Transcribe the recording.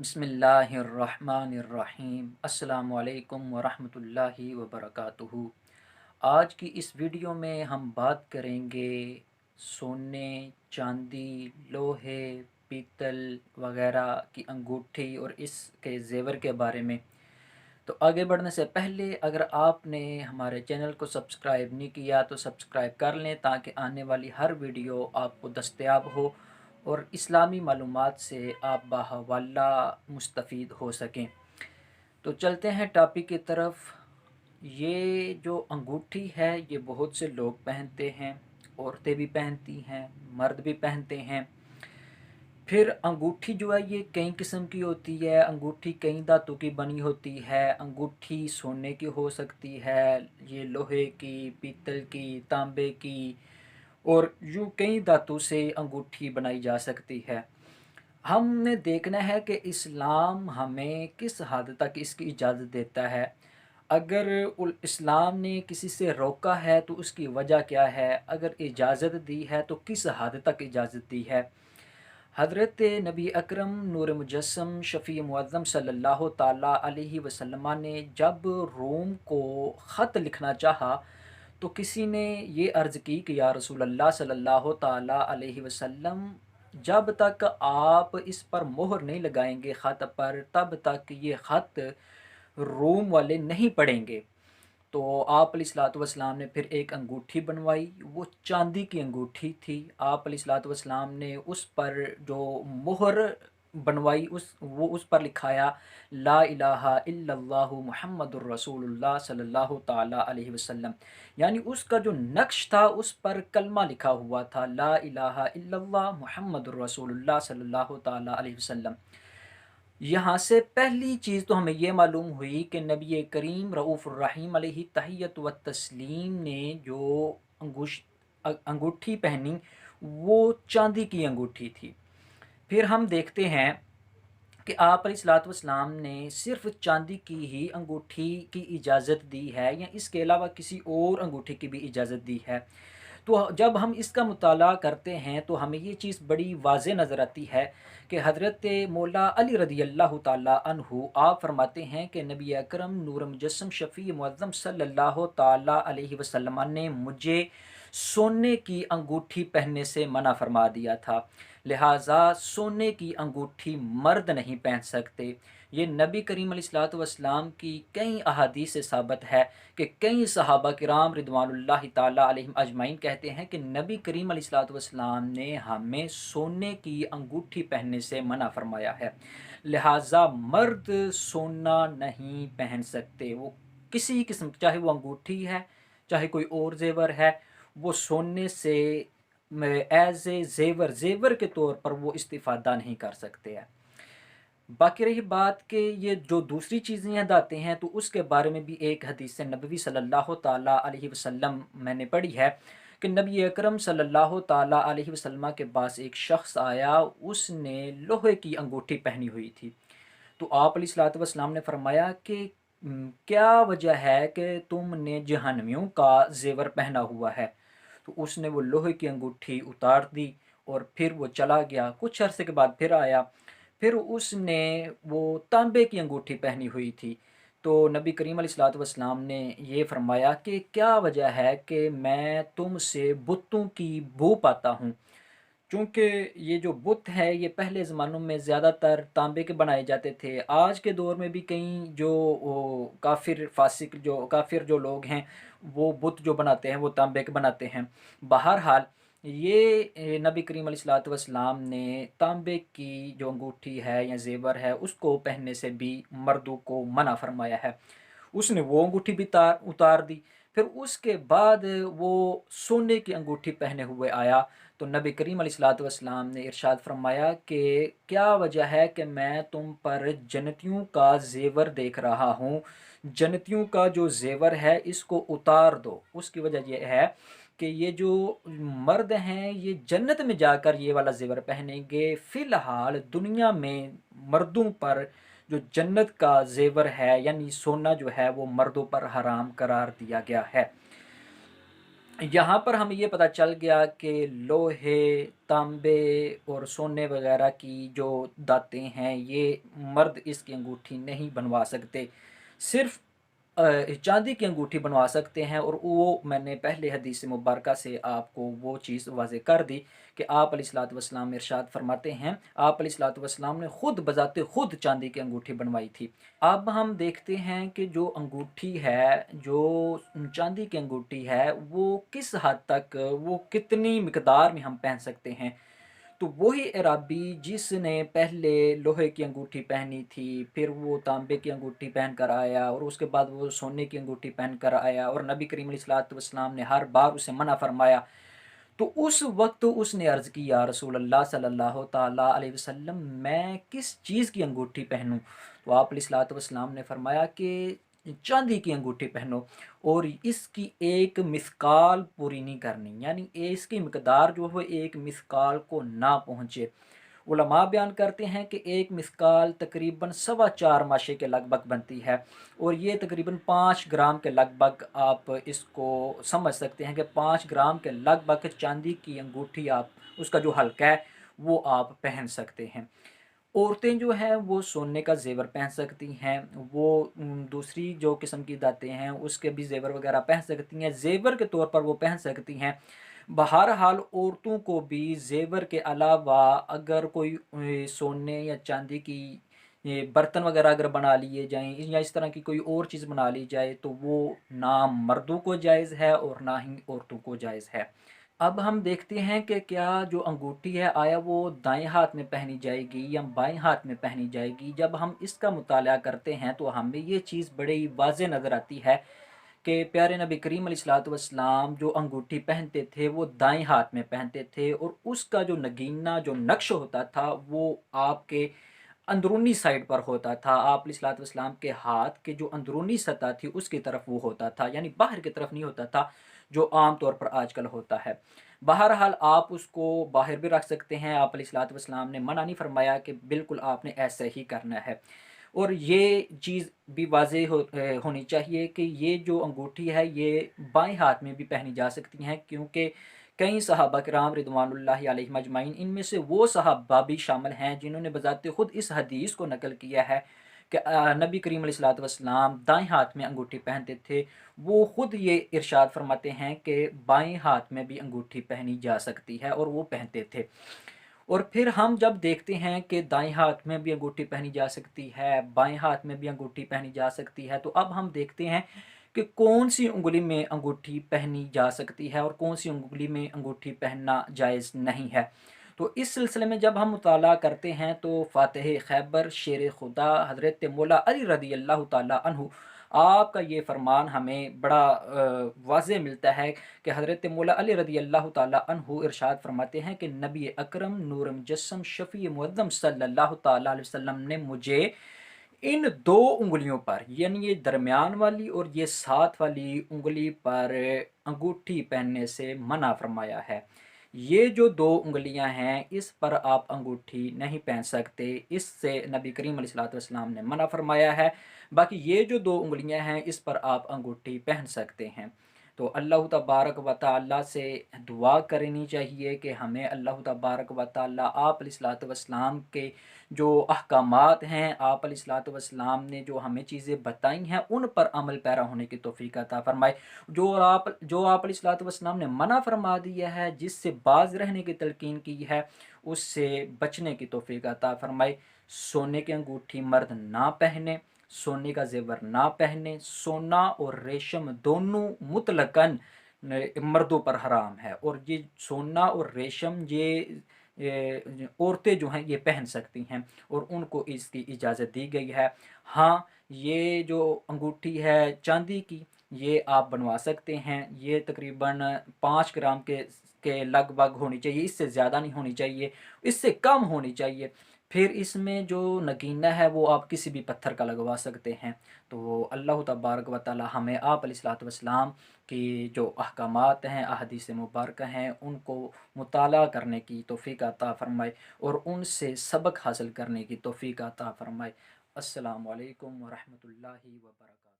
بسم اللہ الرحمن الرحیم۔ السلام علیکم ورحمۃ اللہ وبرکاتہ۔ آج کی اس ویڈیو میں ہم بات کریں گے سونے، چاندی، لوہے، پیتل وغیرہ کی انگوٹھی اور اس کے زیور کے بارے میں۔ تو آگے بڑھنے سے پہلے اگر آپ نے ہمارے چینل کو سبسکرائب نہیں کیا تو سبسکرائب کر لیں تاکہ آنے والی ہر ویڈیو آپ کو دستیاب ہو اور اسلامی معلومات سے آپ باحوالہ مستفید ہو سکیں۔ تو چلتے ہیں ٹاپک کی طرف۔ یہ جو انگوٹھی ہے یہ بہت سے لوگ پہنتے ہیں، عورتیں بھی پہنتی ہیں، مرد بھی پہنتے ہیں۔ پھر انگوٹھی جو ہے یہ کئی قسم کی ہوتی ہے۔ انگوٹھی کئی دھاتوں کی بنی ہوتی ہے۔ انگوٹھی سونے کی ہو سکتی ہے، یہ لوہے کی، پیتل کی، تانبے کی، اور یوں کئی دھاتوں سے انگوٹھی بنائی جا سکتی ہے۔ ہم نے دیکھنا ہے کہ اسلام ہمیں کس حد تک اس کی اجازت دیتا ہے۔ اگر اسلام نے کسی سے روکا ہے تو اس کی وجہ کیا ہے، اگر اجازت دی ہے تو کس حد تک اجازت دی ہے۔ حضرت نبی اکرم نور مجسم شفیع معظم صلی اللہ تعالیٰ علیہ وسلم نے جب روم کو خط لکھنا چاہا تو کسی نے یہ عرض کی کہ یا رسول اللہ صلی اللہ تعالیٰ علیہ وسلم، جب تک آپ اس پر مہر نہیں لگائیں گے خط پر تب تک یہ خط روم والے نہیں پڑھیں گے۔ تو آپ علیہ الصلوۃ والسلام نے پھر ایک انگوٹھی بنوائی، وہ چاندی کی انگوٹھی تھی۔ آپ علیہ الصلوۃ والسلام نے اس پر جو مہر بنوائی اس پر لکھایا لا الہ الا اللہ محمد الرسول اللہ صلی اللہ تعالیٰ علیہ وسلم، یعنی اس کا جو نقش تھا اس پر کلمہ لکھا ہوا تھا لا الہ الا اللہ محمد الرسول اللہ صلی اللہ تعالیٰ علیہ وسلم۔ یہاں سے پہلی چیز تو ہمیں یہ معلوم ہوئی کہ نبی کریم رؤوف الرحیم علیہ تحیت و تسلیم نے جو انگوٹھی پہنی وہ چاندی کی انگوٹھی تھی۔ پھر ہم دیکھتے ہیں کہ آپ علیہ الصلوۃ والسلام نے صرف چاندی کی ہی انگوٹھی کی اجازت دی ہے یا اس کے علاوہ کسی اور انگوٹھی کی بھی اجازت دی ہے۔ تو جب ہم اس کا مطالعہ کرتے ہیں تو ہمیں یہ چیز بڑی واضح نظر آتی ہے کہ حضرت مولا علی رضی اللہ تعالیٰ عنہ آپ فرماتے ہیں کہ نبی اکرم نور مجسم شفیع معظم صلی اللہ تعالیٰ علیہ وسلم نے مجھے سونے کی انگوٹھی پہننے سے منع فرما دیا تھا، لہٰذا سونے کی انگوٹھی مرد نہیں پہن سکتے۔ یہ نبی کریم علیہ الصلوۃ والسلام کی کئی احادیث سے ثابت ہے کہ کئی صحابہ کرام رضوان اللہ تعالیٰ علیہم اجمعین کہتے ہیں کہ نبی کریم علیہ الصلوۃ والسلام نے ہمیں سونے کی انگوٹھی پہننے سے منع فرمایا ہے، لہٰذا مرد سونا نہیں پہن سکتے۔ وہ کسی قسم، چاہے وہ انگوٹھی ہے چاہے کوئی اور زیور ہے، وہ سونے سے ایز اے زیور کے طور پر وہ استفادہ نہیں کر سکتے ہیں۔ باقی رہی بات کہ یہ جو دوسری چیزیں یاد آتے ہیں تو اس کے بارے میں بھی ایک حدیث نبوی صلی اللہ تعالیٰ علیہ وسلم میں نے پڑھی ہے کہ نبی اکرم صلی اللہ تعالیٰ علیہ وسلم کے پاس ایک شخص آیا، اس نے لوہے کی انگوٹھی پہنی ہوئی تھی۔ تو آپ علیہ الصلوۃ والسلام نے فرمایا کہ کیا وجہ ہے کہ تم نے جہنمیوں کا زیور پہنا ہوا ہے؟ تو اس نے وہ لوہے کی انگوٹھی اتار دی اور پھر وہ چلا گیا۔ کچھ عرصے کے بعد پھر آیا، پھر اس نے وہ تانبے کی انگوٹھی پہنی ہوئی تھی۔ تو نبی کریم علیہ الصلوۃ والسلام نے یہ فرمایا کہ کیا وجہ ہے کہ میں تم سے بتوں کی بو پاتا ہوں، چونکہ یہ جو بت ہے یہ پہلے زمانوں میں زیادہ تر تانبے کے بنائے جاتے تھے۔ آج کے دور میں بھی کئی جو کافر جو لوگ ہیں وہ بت جو بناتے ہیں وہ تانبے کے بناتے ہیں۔ بہرحال یہ نبی کریم علیہ الصلوۃ والسلام نے تانبے کی جو انگوٹھی ہے یا زیور ہے اس کو پہننے سے بھی مردوں کو منع فرمایا ہے۔ اس نے وہ انگوٹھی بھی اتار دی، پھر اس کے بعد وہ سونے کی انگوٹھی پہنے ہوئے آیا تو نبی کریم علیہ الصلوۃ والسلام نے ارشاد فرمایا کہ کیا وجہ ہے کہ میں تم پر جنتیوں کا زیور دیکھ رہا ہوں، جنتیوں کا جو زیور ہے اس کو اتار دو۔ اس کی وجہ یہ ہے کہ یہ جو مرد ہیں یہ جنت میں جا کر یہ والا زیور پہنیں گے، فی الحال دنیا میں مردوں پر جو جنت کا زیور ہے یعنی سونا جو ہے وہ مردوں پر حرام قرار دیا گیا ہے۔ یہاں پر ہمیں یہ پتہ چل گیا کہ لوہے، تانبے اور سونے وغیرہ کی جو داتیں ہیں یہ مرد اس کی انگوٹھی نہیں بنوا سکتے، صرف چاندی کی انگوٹھی بنوا سکتے ہیں۔ اور وہ میں نے پہلے حدیث مبارکہ سے آپ کو وہ چیز واضح کر دی کہ آپ علیہ الصلوۃ والسلام ارشاد فرماتے ہیں، آپ علیہ الصلوۃ والسلام نے خود بذات خود چاندی کی انگوٹھی بنوائی تھی۔ اب ہم دیکھتے ہیں کہ جو انگوٹھی ہے، جو چاندی کی انگوٹھی ہے، وہ کس حد تک، وہ کتنی مقدار میں ہم پہن سکتے ہیں۔ تو وہی عرابی جس نے پہلے لوہے کی انگوٹھی پہنی تھی، پھر وہ تانبے کی انگوٹھی پہن کر آیا، اور اس کے بعد وہ سونے کی انگوٹھی پہن کر آیا، اور نبی کریم علیہ الصلوۃ والسلام نے ہر بار اسے منع فرمایا۔ تو اس وقت اس نے عرض کی، یا رسول اللہ صلی اللہ تعالیٰ علیہ وسلم، میں کس چیز کی انگوٹھی پہنوں؟ تو آپ علیہ الصلوۃ والسلام نے فرمایا کہ چاندی کی انگوٹھی پہنو، اور اس کی ایک مثقال پوری نہیں کرنی، یعنی اس کی مقدار جو ہے ایک مثقال کو نہ پہنچے۔ علماء بیان کرتے ہیں کہ ایک مثقال تقریباً 4.25 ماشے کے لگ بھگ بنتی ہے، اور یہ تقریباً 5 گرام کے لگ بھگ آپ اس کو سمجھ سکتے ہیں کہ 5 گرام کے لگ بھگ چاندی کی انگوٹھی آپ اس کا جو حلقہ ہے وہ آپ پہن سکتے ہیں۔ عورتیں جو ہیں وہ سونے کا زیور پہن سکتی ہیں، وہ دوسری جو قسم کی داتیں ہیں اس کے بھی زیور وغیرہ پہن سکتی ہیں، زیور کے طور پر وہ پہن سکتی ہیں۔ بہرحال عورتوں کو بھی زیور کے علاوہ اگر کوئی سونے یا چاندی کی برتن وغیرہ اگر بنا لیے جائیں یا اس طرح کی کوئی اور چیز بنا لی جائے تو وہ نہ مردوں کو جائز ہے اور نہ ہی عورتوں کو جائز ہے۔ اب ہم دیکھتے ہیں کہ کیا جو انگوٹھی ہے آیا وہ دائیں ہاتھ میں پہنی جائے گی یا بائیں ہاتھ میں پہنی جائے گی۔ جب ہم اس کا مطالعہ کرتے ہیں تو ہمیں یہ چیز بڑی واضح نظر آتی ہے کہ پیارے نبی کریم علیہ الصلوۃ والسلام جو انگوٹھی پہنتے تھے وہ دائیں ہاتھ میں پہنتے تھے، اور اس کا جو نگینہ جو نقش ہوتا تھا وہ آپ کے اندرونی سائڈ پر ہوتا تھا، آپ علیہ الصلوۃ والسلام کے ہاتھ کے جو اندرونی سطح تھی اس کی طرف وہ ہوتا تھا، یعنی باہر کی طرف نہیں ہوتا تھا جو عام طور پر آج کل ہوتا ہے۔ بہرحال آپ اس کو باہر بھی رکھ سکتے ہیں، آپ علیہ الصلوۃ والسلام نے منع نہیں فرمایا کہ بالکل آپ نے ایسا ہی کرنا ہے۔ اور یہ چیز بھی واضح ہونی چاہیے کہ یہ جو انگوٹھی ہے یہ بائیں ہاتھ میں بھی پہنی جا سکتی ہیں، کیونکہ کئی صحابہ کرام رضوان اللہ علیہم اجمعین، ان میں سے وہ صحابہ بھی شامل ہیں جنہوں نے بذات خود اس حدیث کو نقل کیا ہے کہ نبی کریم علیہ الصلوۃ والسلام دائیں ہاتھ میں انگوٹھی پہنتے تھے۔ وہ خود یہ ارشاد فرماتے ہیں کہ بائیں ہاتھ میں بھی انگوٹھی پہنی جا سکتی ہے، اور وہ پہنتے تھے۔ اور پھر ہم جب دیکھتے ہیں کہ دائیں ہاتھ میں بھی انگوٹھی پہنی جا سکتی ہے، بائیں ہاتھ میں بھی انگوٹھی پہنی جا سکتی ہے، تو اب ہم دیکھتے ہیں کہ کون سی انگلی میں انگوٹھی پہنی جا سکتی ہے اور کون سی انگلی میں انگوٹھی پہننا جائز نہیں ہے۔ تو اس سلسلے میں جب ہم مطالعہ کرتے ہیں تو فاتح خیبر شیر خدا حضرت مولا علی رضی اللہ تعالیٰ عنہ، آپ کا یہ فرمان ہمیں بڑا واضح ملتا ہے کہ حضرت مولا علی رضی اللہ تعالیٰ عنہ ارشاد فرماتے ہیں کہ نبی اکرم نور مجسم شفیع معظم صلی اللہ تعالیٰ علیہ وسلم نے مجھے ان 2 انگلیوں پر، یعنی یہ درمیان والی اور یہ ساتھ والی انگلی پر انگوٹھی پہننے سے منع فرمایا ہے۔ یہ جو 2 انگلیاں ہیں اس پر آپ انگوٹھی نہیں پہن سکتے، اس سے نبی کریم علیہ الصلوۃ والسلام نے منع فرمایا ہے۔ باقی یہ جو 2 انگلیاں ہیں اس پر آپ انگوٹھی پہن سکتے ہیں۔ تو اللہ تبارک و تعالیٰ سے دعا کرنی چاہیے کہ ہمیں اللہ تبارک و تعالیٰ آپ علیہ الصلوۃ والسلام کے جو احکامات ہیں، آپ علیہ الصلوۃ والسلام نے جو ہمیں چیزیں بتائی ہیں ان پر عمل پیرا ہونے کی توفیق عطا فرمائے۔ جو آپ علیہ الصلوۃ والسلام نے منع فرما دیا ہے، جس سے باز رہنے کی تلقین کی ہے، اس سے بچنے کی توفیق عطا فرمائے۔ سونے کی انگوٹھی مرد نہ پہنے، سونے کا زیور نہ پہنے، سونا اور ریشم دونوں مطلقاً مردوں پر حرام ہے، اور یہ سونا اور ریشم یہ عورتیں جو ہیں یہ پہن سکتی ہیں اور ان کو اس کی اجازت دی گئی ہے۔ ہاں، یہ جو انگوٹھی ہے چاندی کی یہ آپ بنوا سکتے ہیں، یہ تقریباً 5 گرام کے لگ بھگ ہونی چاہیے، اس سے زیادہ نہیں ہونی چاہیے، اس سے کم ہونی چاہیے۔ پھر اس میں جو نگینہ ہے وہ آپ کسی بھی پتھر کا لگوا سکتے ہیں۔ تو اللہ تبارک و تعالی ہمیں آپ علیہ الصلوۃ والسلام کی جو احکامات ہیں، احادیث مبارکہ ہیں، ان کو مطالعہ کرنے کی توفیق عطا فرمائے اور ان سے سبق حاصل کرنے کی توفیق عطا فرمائے۔ السلام علیکم ورحمۃ اللہ وبرکاتہ۔